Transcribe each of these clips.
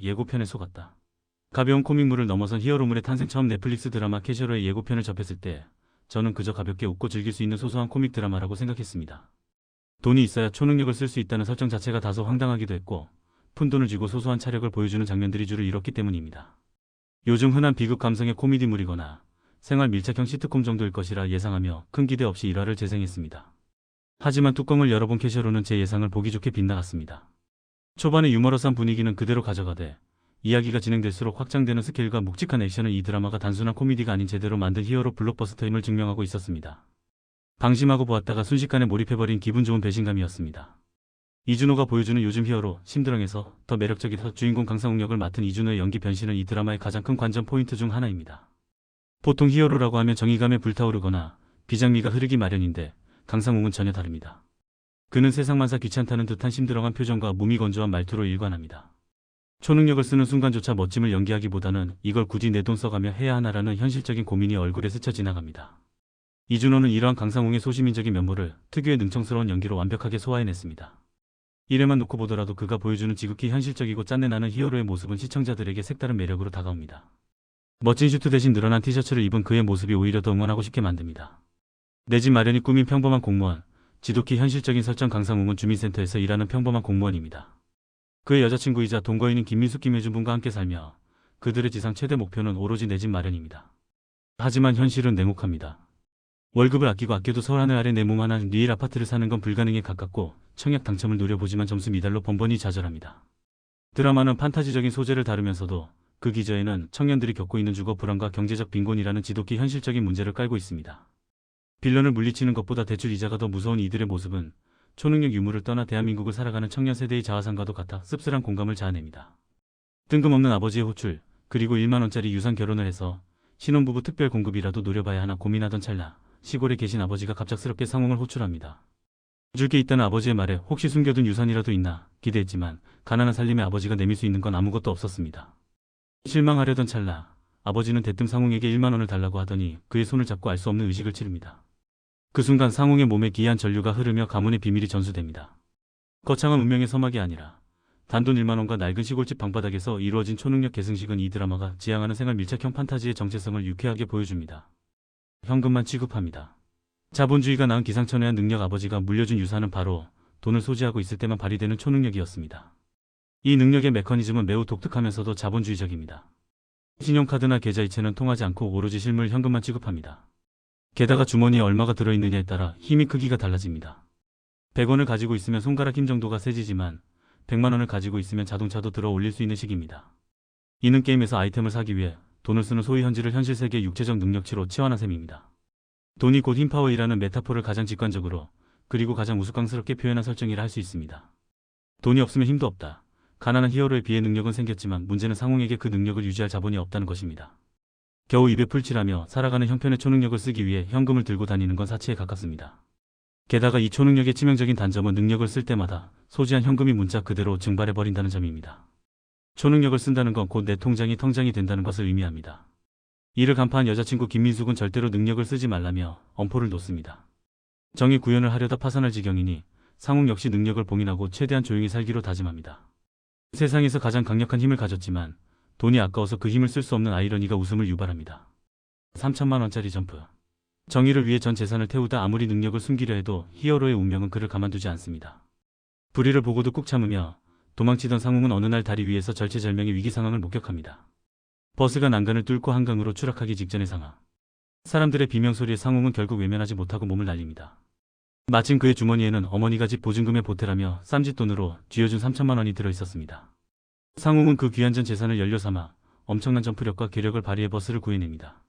예고편에 속았다. 가벼운 코믹물을 넘어선 히어로물의 탄생. 처음 넷플릭스 드라마 캐셔로의 예고편을 접했을 때 저는 그저 가볍게 웃고 즐길 수 있는 소소한 코믹 드라마라고 생각했습니다. 돈이 있어야 초능력을 쓸 수 있다는 설정 자체가 다소 황당하기도 했고 푼돈을 쥐고 소소한 차력을 보여주는 장면들이 주를 이뤘기 때문입니다. 요즘 흔한 비극 감성의 코미디물이거나 생활 밀착형 시트콤 정도일 것이라 예상하며 큰 기대 없이 1화를 재생했습니다. 하지만 뚜껑을 열어본 캐셔로는 제 예상을 보기 좋게 빗나갔습니다. 초반의 유머러스한 분위기는 그대로 가져가되 이야기가 진행될수록 확장되는 스케일과 묵직한 액션은 이 드라마가 단순한 코미디가 아닌 제대로 만든 히어로 블록버스터임을 증명하고 있었습니다. 방심하고 보았다가 순식간에 몰입해버린 기분 좋은 배신감이었습니다. 이준호가 보여주는 요즘 히어로 심드렁에서 더 매력적이다. 주인공 강상욱 역을 맡은 이준호의 연기 변신은 이 드라마의 가장 큰 관전 포인트 중 하나입니다. 보통 히어로라고 하면 정의감에 불타오르거나 비장미가 흐르기 마련인데 강상욱은 전혀 다릅니다. 그는 세상만사 귀찮다는 듯한 심드렁한 표정과 무미건조한 말투로 일관합니다. 초능력을 쓰는 순간조차 멋짐을 연기하기보다는 이걸 굳이 내 돈 써가며 해야 하나라는 현실적인 고민이 얼굴에 스쳐 지나갑니다. 이준호는 이러한 강상웅의 소시민적인 면모를 특유의 능청스러운 연기로 완벽하게 소화해냈습니다. 이래만 놓고 보더라도 그가 보여주는 지극히 현실적이고 짠내나는 히어로의 모습은 시청자들에게 색다른 매력으로 다가옵니다. 멋진 슈트 대신 늘어난 티셔츠를 입은 그의 모습이 오히려 더 응원하고 싶게 만듭니다. 내 집 마련이 꿈인 평범한 공무원, 지독히 현실적인 설정. 강상웅은 주민센터에서 일하는 평범한 공무원입니다. 그의 여자친구이자 동거인인 김민숙 김혜준 분과 함께 살며 그들의 지상 최대 목표는 오로지 내 집 마련입니다. 하지만 현실은 냉혹합니다. 월급을 아끼고 아껴도 서울 하늘 아래 내 몸 하나 리일 아파트를 사는 건 불가능에 가깝고 청약 당첨을 노려보지만 점수 미달로 번번이 좌절합니다. 드라마는 판타지적인 소재를 다루면서도 그 기저에는 청년들이 겪고 있는 주거 불안과 경제적 빈곤이라는 지독히 현실적인 문제를 깔고 있습니다. 빌런을 물리치는 것보다 대출 이자가 더 무서운 이들의 모습은 초능력 유무를 떠나 대한민국을 살아가는 청년 세대의 자화상과도 같아 씁쓸한 공감을 자아냅니다. 뜬금없는 아버지의 호출, 그리고 1만원짜리 유산 결혼을 해서 신혼부부 특별 공급이라도 노려봐야 하나 고민하던 찰나 시골에 계신 아버지가 갑작스럽게 상웅을 호출합니다. 줄 게 있다는 아버지의 말에 혹시 숨겨둔 유산이라도 있나 기대했지만 가난한 살림의 아버지가 내밀 수 있는 건 아무것도 없었습니다. 실망하려던 찰나 아버지는 대뜸 상웅에게 1만원을 달라고 하더니 그의 손을 잡고 알 수 없는 의식을 치릅니다. 그 순간 상웅의 몸에 기이한 전류가 흐르며 가문의 비밀이 전수됩니다. 거창한 운명의 서막이 아니라 단돈 1만원과 낡은 시골집 방바닥에서 이루어진 초능력 계승식은 이 드라마가 지향하는 생활 밀착형 판타지의 정체성을 유쾌하게 보여줍니다. 현금만 취급합니다. 자본주의가 낳은 기상천외한 능력. 아버지가 물려준 유산은 바로 돈을 소지하고 있을 때만 발휘되는 초능력이었습니다. 이 능력의 메커니즘은 매우 독특하면서도 자본주의적입니다. 신용카드나 계좌이체는 통하지 않고 오로지 실물 현금만 취급합니다. 게다가 주머니에 얼마가 들어있느냐에 따라 힘의 크기가 달라집니다. 100원을 가지고 있으면 손가락 힘 정도가 세지지만 100만원을 가지고 있으면 자동차도 들어 올릴 수 있는 식입니다. 이는 게임에서 아이템을 사기 위해 돈을 쓰는 소위 현질을 현실 세계의 육체적 능력치로 치환한 셈입니다. 돈이 곧 힘파워이라는 메타포를 가장 직관적으로 그리고 가장 우스꽝스럽게 표현한 설정이라 할 수 있습니다. 돈이 없으면 힘도 없다. 가난한 히어로의 비의 능력은 생겼지만 문제는 상웅에게 그 능력을 유지할 자본이 없다는 것입니다. 겨우 입에 풀칠하며 살아가는 형편의 초능력을 쓰기 위해 현금을 들고 다니는 건 사치에 가깝습니다. 게다가 이 초능력의 치명적인 단점은 능력을 쓸 때마다 소지한 현금이 문자 그대로 증발해버린다는 점입니다. 초능력을 쓴다는 건 곧 내 통장이 텅장이 된다는 것을 의미합니다. 이를 간파한 여자친구 김민숙은 절대로 능력을 쓰지 말라며 엄포를 놓습니다. 정의 구현을 하려다 파산할 지경이니 상웅 역시 능력을 봉인하고 최대한 조용히 살기로 다짐합니다. 세상에서 가장 강력한 힘을 가졌지만 돈이 아까워서 그 힘을 쓸 수 없는 아이러니가 웃음을 유발합니다. 3천만원짜리 점프. 정의를 위해 전 재산을 태우다 아무리 능력을 숨기려 해도 히어로의 운명은 그를 가만두지 않습니다. 불의를 보고도 꾹 참으며 도망치던 상웅은 어느 날 다리 위에서 절체절명의 위기 상황을 목격합니다. 버스가 난간을 뚫고 한강으로 추락하기 직전의 상황. 사람들의 비명소리에 상웅은 결국 외면하지 못하고 몸을 날립니다. 마침 그의 주머니에는 어머니가 집 보증금의 보태라며 쌈짓돈으로 쥐어준 3천만원이 들어있었습니다. 상웅은 그 귀한 전 재산을 연료 삼아 엄청난 점프력과 괴력을 발휘해 버스를 구해냅니다.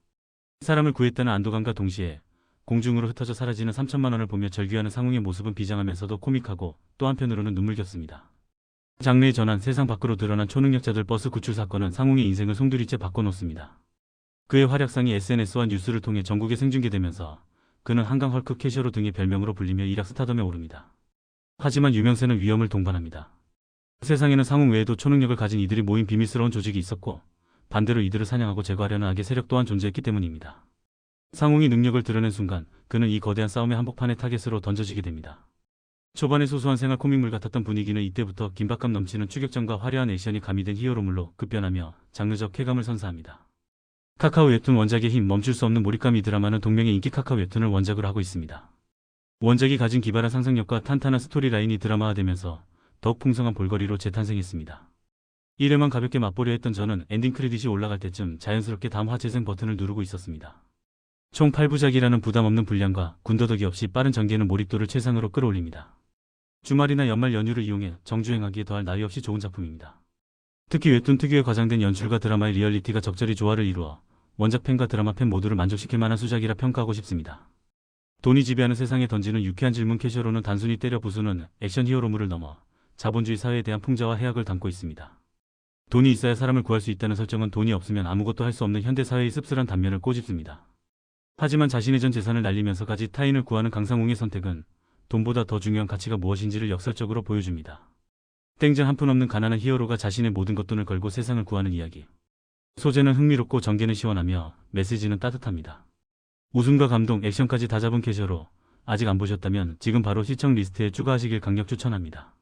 사람을 구했다는 안도감과 동시에 공중으로 흩어져 사라지는 3천만원을 보며 절규하는 상웅의 모습은 비장하면서도 코믹하고 또 한편으로는 눈물겼습니다. 장래의 전환, 세상 밖으로 드러난 초능력자들 버스 구출 사건은 상웅의 인생을 송두리째 바꿔놓습니다. 그의 활약상이 SNS와 뉴스를 통해 전국에 생중계되면서 그는 한강 헐크 캐셔로 등의 별명으로 불리며 일약 스타덤에 오릅니다. 하지만 유명세는 위험을 동반합니다. 세상에는 상웅 외에도 초능력을 가진 이들이 모인 비밀스러운 조직이 있었고 반대로 이들을 사냥하고 제거하려는 악의 세력 또한 존재했기 때문입니다. 상웅이 능력을 드러낸 순간 그는 이 거대한 싸움의 한복판의 타겟으로 던져지게 됩니다. 초반에 소소한 생활 코믹물 같았던 분위기는 이때부터 긴박감 넘치는 추격전과 화려한 액션이 가미된 히어로물로 급변하며 장르적 쾌감을 선사합니다. 카카오 웹툰 원작의 힘 멈출 수 없는 몰입감. 이 드라마는 동명의 인기 카카오 웹툰을 원작으로 하고 있습니다. 원작이 가진 기발한 상상력과 탄탄한 스토리라인이 드라마화되면서 더욱 풍성한 볼거리로 재탄생했습니다. 1회만 가볍게 맛보려 했던 저는 엔딩 크레딧이 올라갈 때쯤 자연스럽게 다음 화 재생 버튼을 누르고 있었습니다. 총 8부작이라는 부담 없는 분량과 군더더기 없이 빠른 전개는 몰입도를 최상으로 끌어올립니다. 주말이나 연말 연휴를 이용해 정주행하기에 더할 나위 없이 좋은 작품입니다. 특히 웹툰 특유의 과장된 연출과 드라마의 리얼리티가 적절히 조화를 이루어 원작 팬과 드라마 팬 모두를 만족시킬 만한 수작이라 평가하고 싶습니다. 돈이 지배하는 세상에 던지는 유쾌한 질문. 캐셔로는 단순히 때려 부수는 액션 히어로물을 넘어 자본주의 사회에 대한 풍자와 해악을 담고 있습니다. 돈이 있어야 사람을 구할 수 있다는 설정은 돈이 없으면 아무것도 할 수 없는 현대사회의 씁쓸한 단면을 꼬집습니다. 하지만 자신의 전 재산을 날리면서까지 타인을 구하는 강상웅의 선택은 돈보다 더 중요한 가치가 무엇인지를 역설적으로 보여줍니다. 땡전 한 푼 없는 가난한 히어로가 자신의 모든 것돈을 걸고 세상을 구하는 이야기. 소재는 흥미롭고 전개는 시원하며 메시지는 따뜻합니다. 웃음과 감동, 액션까지 다 잡은 캐셔로 아직 안 보셨다면 지금 바로 시청 리스트에 추가하시길 강력 추천합니다.